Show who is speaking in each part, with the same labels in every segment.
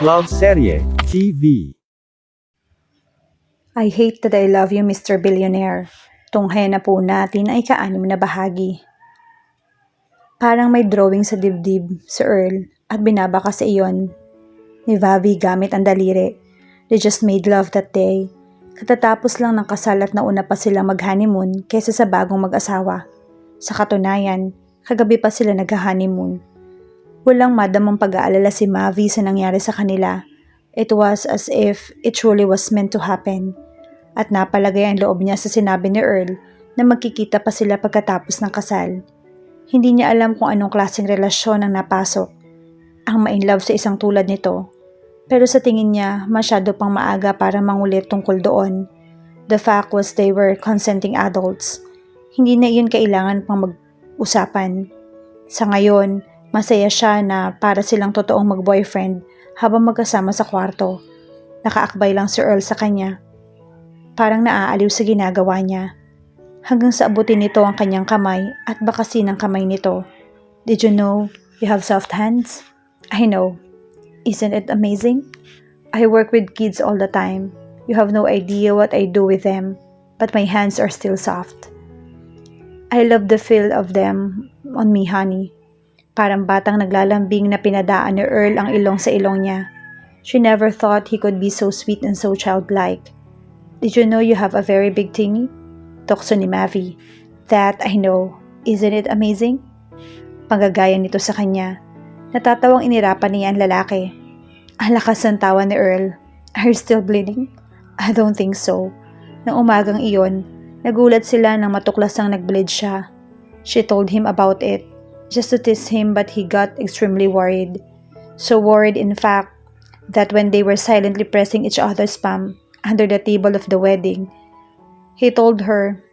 Speaker 1: Love Serye TV.
Speaker 2: I Hate That I Love You, Mr. Billionaire. Tunghayan na po natin ay ika-6 na bahagi. Parang may drawing sa dibdib si Earl at binabaka sa iyon ni Vavi gamit ang daliri. They just made love that day. Katatapos lang ng kasal at nauna pa silang mag-honeymoon kaysa sa bagong mag-asawa. Sa katunayan, kagabi pa sila nag-honeymoon. Walang madamang pag-aalala si Mavi sa nangyari sa kanila. It was as if it truly was meant to happen. At napalagay ang loob niya sa sinabi ni Earl na magkikita pa sila pagkatapos ng kasal. Hindi niya alam kung anong klaseng relasyon ang napasok. Ang ma-inlove sa isang tulad nito. Pero sa tingin niya, masyado pang maaga para mangulit tungkol doon. The fact was they were consenting adults. Hindi na iyon kailangan pang mag-usapan. Sa ngayon, masaya siya na para silang totoong mag-boyfriend habang magkasama sa kwarto. Nakaakbay lang si Earl sa kanya. Parang naaaliw sa ginagawa niya. Hanggang sa abutin nito ang kanyang kamay at bakasin ang kamay nito. Did you know you have soft hands? I know. Isn't it amazing? I work with kids all the time. You have no idea what I do with them, but my hands are still soft. I love the feel of them on me, honey. Parang batang naglalambing na pinadaan ni Earl ang ilong sa ilong niya. She never thought he could be so sweet and so childlike. Did you know you have a very big tingy? Tukso ni Mavi. That I know. Isn't it amazing? Panggagaya nito sa kanya. Natatawang inirapan niya ang lalaki. Ang lakas ng tawa ni Earl. Are you still bleeding? I don't think so. Nang umagang iyon, nagulat sila nang matuklasang nag-bleed siya. She told him about it. Just to tease him, but he got extremely worried. So worried in fact, that when they were silently pressing each other's palm under the table of the wedding, he told her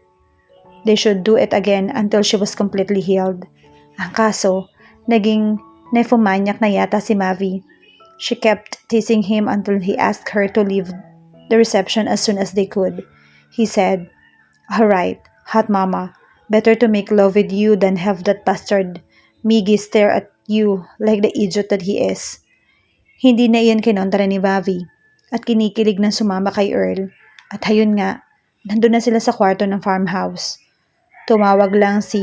Speaker 2: they should do it again until she was completely healed. Ang kaso, naging nymphomaniac na yata si Mavi. She kept teasing him until he asked her to leave the reception as soon as they could. He said, "Alright, hot mama, better to make love with you than have that bastard Miggy stare at you like the idiot that he is." Hindi na iyon kinontra ni Mavi at kinikilig ng sumama kay Earl. At hayun nga, nandun na sila sa kwarto ng farmhouse. Tumawag lang si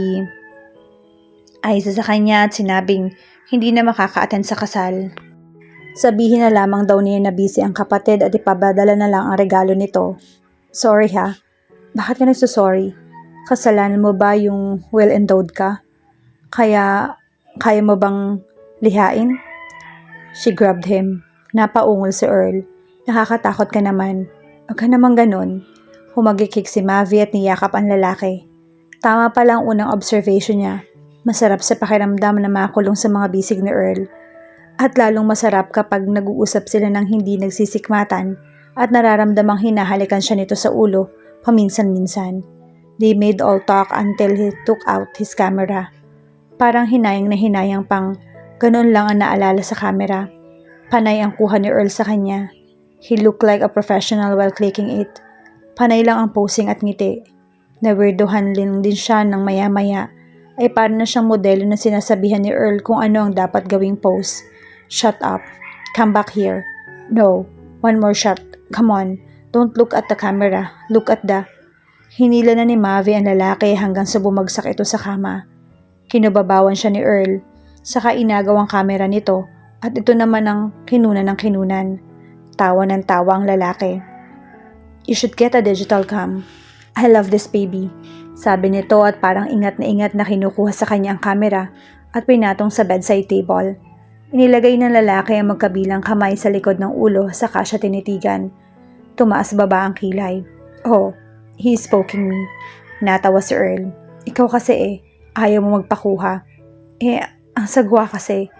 Speaker 2: Aiza sa kanya at sinabing hindi na makaka-attend sa kasal. Sabihin na lamang daw niya na busy ang kapatid at ipapadala na lang ang regalo nito. Sorry ha? Bakit ka nagsusorry? Kasalanan mo ba yung well-endowed ka? Kaya mo bang lihain? She grabbed him. Napaungol si Earl. Nakakatakot ka naman. Huwag ka naman ganun. Humagikik si Mavi at niyakap ang lalaki. Tama pala ang unang observation niya. Masarap sa pakiramdam na makulong sa mga bisig ni Earl. At lalong masarap kapag nag-uusap sila ng hindi nagsisikmatan at nararamdamang hinahalikan siya nito sa ulo paminsan-minsan. They made all talk until he took out his camera. Parang hinayang na hinayang pang ganun lang ang naalala sa camera. Panay ang kuha ni Earl sa kanya. He looked like a professional while clicking it. Panay lang ang posing at ngiti. Nawirduhan din siya ng maya-maya ay parang na siyang modelo na sinasabihan ni Earl kung ano ang dapat gawing pose. Shut up. Come back here. No. One more shot. Come on. Don't look at the camera. Look at the... Hinila na ni Mavi ang lalaki hanggang sa bumagsak ito sa kama. Kinubabawan siya ni Earl. Saka inagaw ang kamera nito at ito naman ang kinunan ng kinunan. Tawa ng tawa ang lalaki. You should get a digital cam. I love this baby. Sabi nito at parang ingat na kinukuha sa kanya ang kamera at pinatong sa bedside table. Inilagay ng lalaki ang magkabilang kamay sa likod ng ulo saka siya tinitigan. Tumaas baba ang kilay. Oh, he's poking me. Natawa si Earl. Ikaw kasi ayaw mo magpakuha. Ang sagwa kasi.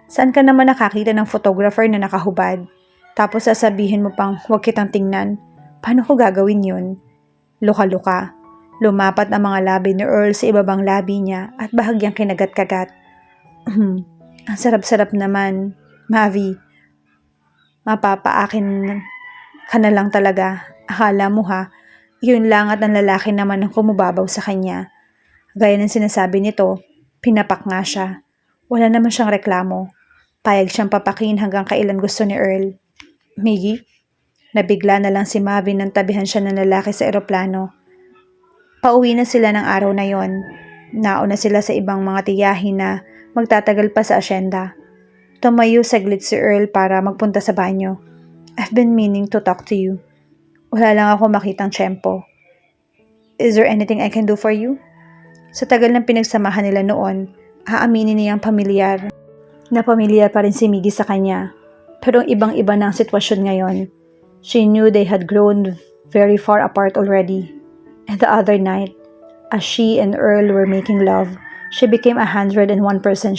Speaker 2: Saan ka naman nakakita ng photographer na nakahubad? Tapos sasabihin mo pang huwag kitang tingnan. Paano ko gagawin yun? Luka-luka. Lumapat ang mga labi ni Earl sa ibabang labi niya at bahagyang kinagat-kagat. Ang sarap-sarap naman, Mavi. Mapapaakin ka na lang talaga. Akala mo ha, yun lang at ang lalaki naman ang kumubabaw sa kanya. Gaya ng sinasabi nito, pinapak nga siya. Wala naman siyang reklamo. Payag siyang papakin hanggang kailan gusto ni Earl. Miggy? Nabigla na lang si Mavi nang tabihan siya ng lalaki sa eroplano. Pauwi na sila ng araw na yon. Nauna sila sa ibang mga tiyahin na magtatagal pa sa asyenda. Tumayo saglit si Earl para magpunta sa banyo. I've been meaning to talk to you. Wala lang ako makitang tiyempo. Is there anything I can do for you? Sa tagal ng pinagsamahan nila noon, aaminin niyang pamilyar. Na pamilyar pa rin si Miggy sa kanya. Pero ibang-iba na ang sitwasyon ngayon. She knew they had grown very far apart already. And the other night, as she and Earl were making love, she became 101%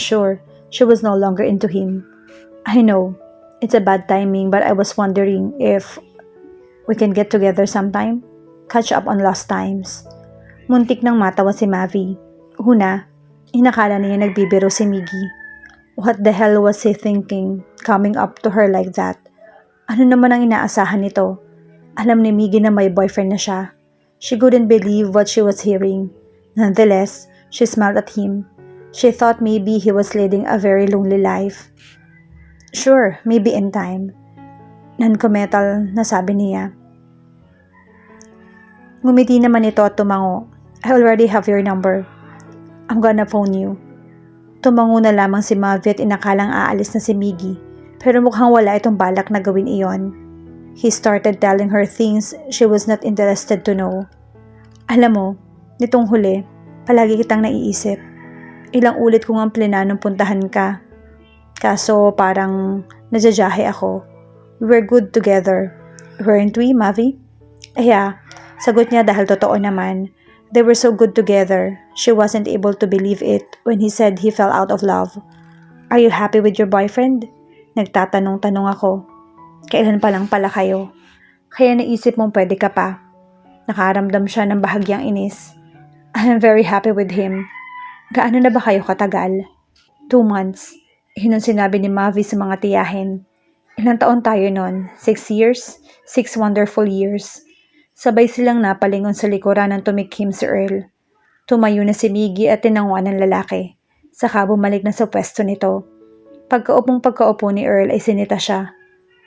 Speaker 2: sure she was no longer into him. I know, it's a bad timing, but I was wondering if we can get together sometime? Catch up on lost times. Muntik nang matawa si Mavi. Una, inakala niya nagbibiro si Miggy. What the hell was he thinking, coming up to her like that? Ano naman ang inaasahan nito? Alam ni Miggy na may boyfriend na siya. She couldn't believe what she was hearing. Nonetheless, she smiled at him. She thought maybe he was leading a very lonely life. Sure, maybe in time. Non-committal na sabi niya. Ngumiti naman ito at tumango. I already have your number. I'm gonna phone you. Tumango na lamang si Mavi at inakalang aalis na si Miggy. Pero mukhang wala itong balak na gawin iyon. He started telling her things she was not interested to know. Alam mo, nitong huli, palagi kitang naiisip. Ilang ulit ko nga plinanong puntahan ka. Kaso parang nadyajahe ako. We were good together. Weren't we, Mavi? Yeah, sagot niya dahil totoo naman. They were so good together. She wasn't able to believe it when he said he fell out of love. Are you happy with your boyfriend? Nagtatanong-tanong ako. Kailan pa lang pala kayo? Kaya naisip mong pwede ka pa. Nakaramdam siya ng bahagyang inis. I'm very happy with him. Gaano na ba kayo katagal? 2 months. Yun ang sinabi ni Mavi sa mga tiyahin. Ilang taon tayo nun? 6 years? 6 wonderful years. Sabay silang napalingon sa likuran ng tumikhim si Earl. Tumayo na si Miggy at tinanguan ng lalaki. Saka bumalik na sa pwesto nito. Pagkaupo ni Earl ay sinita siya.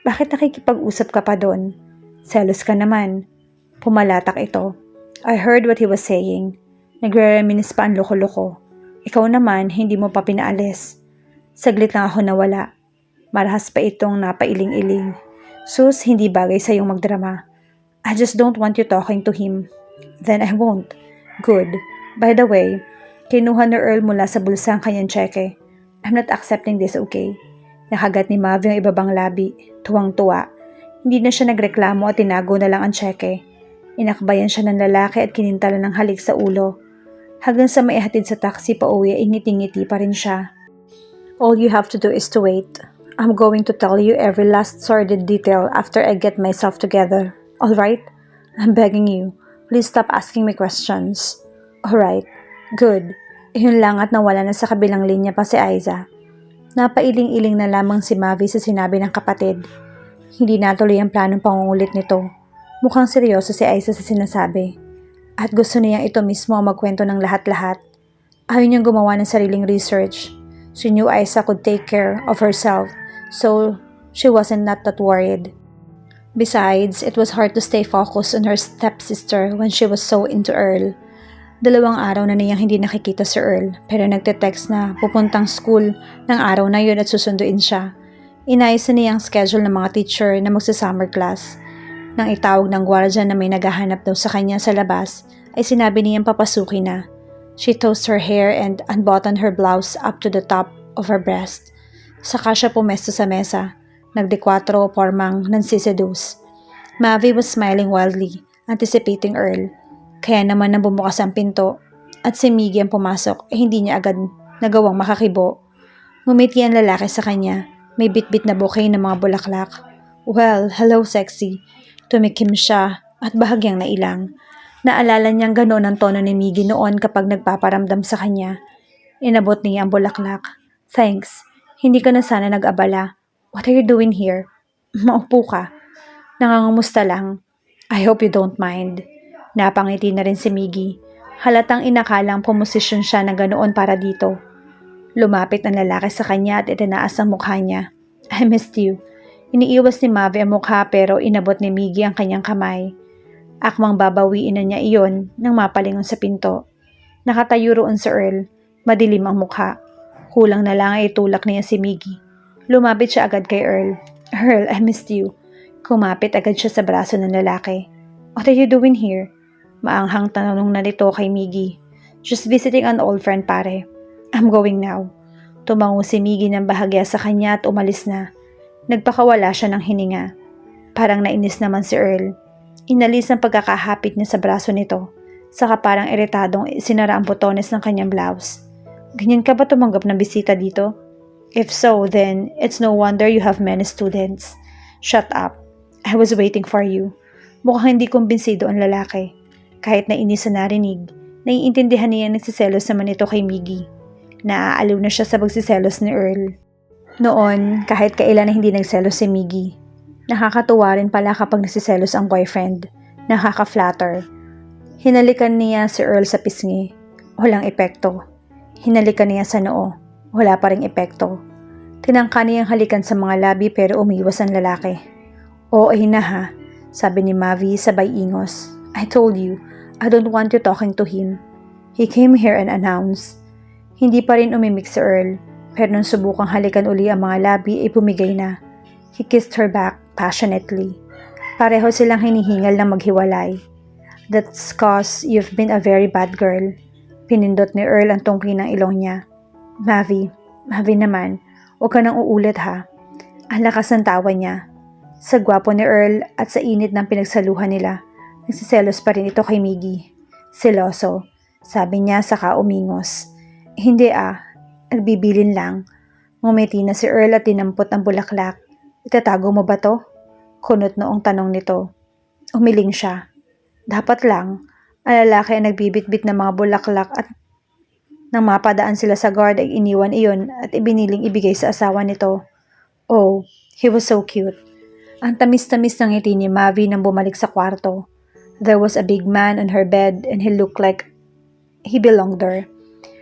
Speaker 2: Bakit nakikipag-usap ka pa doon? Selos ka naman. Pumalatak ito. I heard what he was saying. Nagre-reminis pa ang loko-loko. Ikaw naman, hindi mo pa pinaalis. Saglit lang ako nawala. Marahas pa itong napailing-iling. Sus, hindi bagay sa iyong magdrama. I just don't want you talking to him. Then I won't. Good. By the way, kinuha ni Earl mula sa bulsa ang kanyang tseke. I'm not accepting this, okay? Nakagat ni Mavi ang ibabang labi. Tuwang-tuwa. Hindi na siya nagreklamo at tinago na lang ang tseke. Inakbayan siya ng lalaki at kinintalan ng halik sa ulo. Hanggang sa maihatid sa taxi pa uwi ay ngiti-ngiti pa rin siya. All you have to do is to wait. I'm going to tell you every last sordid detail after I get myself together. Alright? I'm begging you. Please stop asking me questions. Alright. Good. Yun lang at nawala na sa kabilang linya pa si Aiza. Napailing-iling na lamang si Mavi sa sinabi ng kapatid. Hindi natuloy ang planong pangungulit nito. Mukhang seryoso si Aiza sa sinasabi. At gusto niyang ito mismo ang magkwento ng lahat-lahat. Ayaw niyang gumawa ng sariling research. She knew Aiza could take care of herself, so she wasn't not that worried. Besides, it was hard to stay focused on her stepsister when she was so into Earl. 2 araw na niyang hindi nakikita si Earl, pero nagte-text na pupuntang school ng araw na yun at susunduin siya. Inayos na niyang schedule ng mga teacher na magsa-summer class. Nang itawag ng gwardiya na may naghahanap daw sa kanya sa labas, ay sinabi niyang papasukin na. She tossed her hair and unbuttoned her blouse up to the top of her breast. Saka siya pumesto sa mesa, nagdekwatro pormang nansiseduce. Mavi was smiling wildly, anticipating Earl. Kaya naman nang bumukas ang pinto at si Miggy ang pumasok ay hindi niya agad nagawang makakibo. Ngumiti ang lalaki sa kanya, may bitbit na bouquet ng mga bulaklak. Well, hello sexy. Tumikim siya at bahagyang nailang. Naalala niyang ganoon ang tono ni Miggy noon kapag nagpaparamdam sa kanya. Inabot niya ang bulaklak. Thanks. Hindi ka na sana nag-abala. What are you doing here? Maupo ka. Nangangumusta lang. I hope you don't mind. Napangiti na rin si Miggy. Halatang inakalang pumosisyon siya na ganoon para dito. Lumapit ang lalaki sa kanya at itinaas ang mukha niya. I missed you. Iniiwas ni Mavi ang mukha pero inabot ni Miggy ang kanyang kamay. Akmang babawiin na niya iyon nang mapalingon sa pinto. Nakatayo roon si Earl. Madilim ang mukha. Kulang na lang ay itulak niya si Miggy. Lumapit siya agad kay Earl. Earl, I missed you. Kumapit agad siya sa braso ng lalaki. What are you doing here? Maanghang tanong na nito kay Miggy. Just visiting an old friend, pare. I'm going now. Tumango si Miggy ng bahagya sa kanya at umalis na. Nagpakawala siya ng hininga. Parang nainis naman si Earl. Inalis ang pagkakahapit niya sa braso nito. Saka parang iritadong sinara ang botones ng kanyang blouse. Ganyan ka ba tumanggap ng bisita dito? If so, then it's no wonder you have many students. Shut up. I was waiting for you. Mukhang hindi kumbinsido ang lalaki. Kahit na inis sa narinig, naiintindihan niya nagsiselos naman ito kay Miggy. Naaaliw na siya sa pagsiselos ni Earl. Noon, kahit kailan na hindi nagselos si Miggy. Nakakatuwa rin pala kapag nagsiselos ang boyfriend. Nakaka-flatter. Hinalikan niya si Earl sa pisngi. Walang epekto. Hinalikan niya sa noo. Wala pa ring epekto. Tinangka niyang halikan sa mga labi pero umiwas ang lalaki. Oo, na ha, sabi ni Mavi sabay ingos. I told you, I don't want you talking to him. He came here and announced. Hindi pa rin umimik si Earl, pero nung subukang halikan uli ang mga labi ay bumigay na. He kissed her back passionately. Pareho silang hinihingal na maghiwalay. That's cause you've been a very bad girl. Pinindot ni Earl ang tungki ng ilong niya. Mavi naman, huwag ka nang uulit ha. Ang lakas ng tawa niya. Sa gwapo ni Earl at sa init ng pinagsaluhan nila, nagsiselos pa rin ito kay Miggy. Seloso, sabi niya saka umingos. Hindi nagbibilin lang. Ngumiti na si Earl at tinampot ang bulaklak. Itatago mo ba to? Kunot noong tanong nito. Umiling siya. Dapat lang, ang lalaki ang nagbibitbit ng mga bulaklak at nang mapadaan sila sa guard ay iniwan iyon at ibiniling ibigay sa asawa nito. Oh, he was so cute. Ang tamis-tamis ng ngiti ni Mavi nang bumalik sa kwarto. There was a big man on her bed and he looked like he belonged there.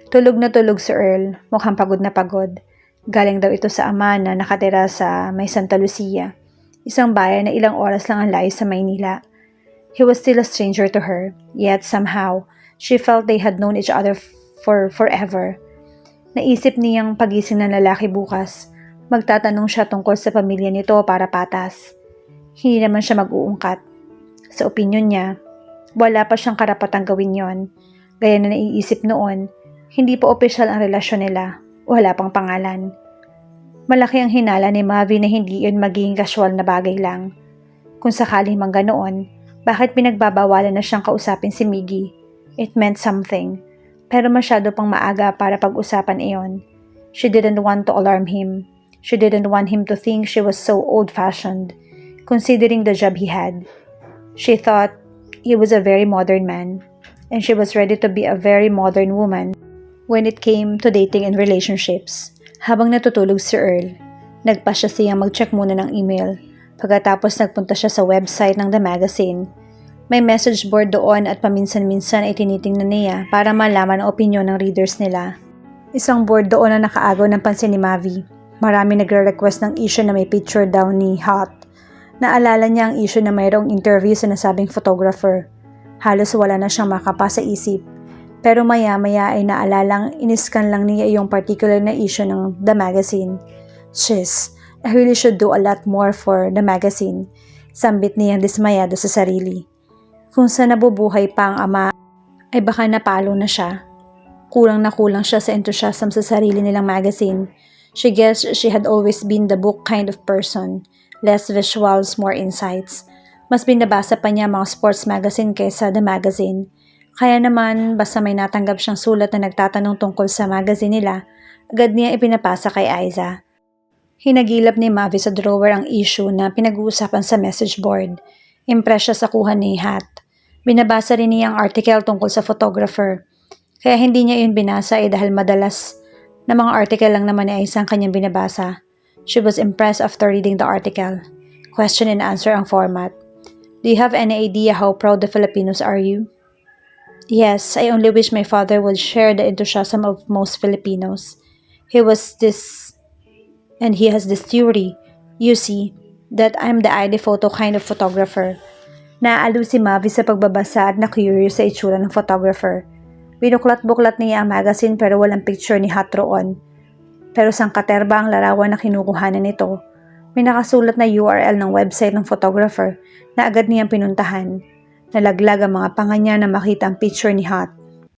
Speaker 2: Tulog na tulog si Earl, mukhang pagod na pagod. Galing daw ito sa ama na nakatira sa may Santa Lucia, isang bayan na ilang oras lang ang layo sa Maynila. He was still a stranger to her, yet somehow, she felt they had known each other for forever. Naisip niyang pagising ng lalaki bukas, magtatanong siya tungkol sa pamilya nito para patas. Hindi naman siya mag-uungkat. Sa opinyon niya, wala pa siyang karapatang gawin yon. Gaya na naiisip noon, hindi pa opisyal ang relasyon nila, wala pang pangalan. Malaki ang hinala ni Mavi na hindi yun magiging casual na bagay lang. Kung sakaling mang ganoon, bakit pinagbabawalan na siyang kausapin si Miggy? It meant something, pero masyado pang maaga para pag-usapan iyon. She didn't want to alarm him. She didn't want him to think she was so old-fashioned, considering the job he had. She thought he was a very modern man, and she was ready to be a very modern woman. When it came to dating and relationships, habang natutulog si Earl, nagpasya siyang mag-check muna ng email. Pagkatapos nagpunta siya sa website ng The Magazine. May message board doon at paminsan-minsan ay tinitingnan niya para malaman ang opinyon ng readers nila. Isang board doon na nakaagaw ng pansin ni Mavi. Marami nagre-request ng issue na may picture daw ni Hot. Naalala niya ang issue na mayroong interview sa nasabing photographer. Halos wala na siyang makapa sa isip. Pero maya-maya ay naalalang iniskan lang niya yung particular na issue ng The Magazine. Shiz, I really should do a lot more for The Magazine. Sambit niyang dismayado sa sarili. Kung sa nabubuhay pa ang ama, ay baka napalo na siya. Kulang na kulang siya sa enthusiasm sa sarili nilang magazine. She guessed she had always been the book kind of person. Less visuals, more insights. Mas binabasa pa niya mga sports magazine kaysa The Magazine. Kaya naman, basta may natanggap siyang sulat na nagtatanong tungkol sa magazine nila, agad niya ipinapasa kay Aiza. Hinagilap ni Mavi sa drawer ang issue na pinag-uusapan sa message board. Impress siya sa kuha ni Hat. Binabasa rin niya ang article tungkol sa photographer. Kaya hindi niya yun binasa dahil madalas na mga article lang naman ni Aiza ang kanyang binabasa. She was impressed after reading the article. Question and answer ang format. Do you have any idea how proud the Filipinos are you? Yes, I only wish my father would share the enthusiasm of most Filipinos. he has this theory, you see, that I'm the ID photo kind of photographer. Naaaliw si Mavi sa pagbabasa at na-curious sa itsura ng photographer. Binuklat-buklat niya ang magazine pero walang picture ni Hot roon. Pero sangkaterba ang larawan na kinukuhanan nito. May nakasulat na URL ng website ng photographer na agad niyang pinuntahan. Nalaglag ang mga panga niya na makita ang picture ni Hot.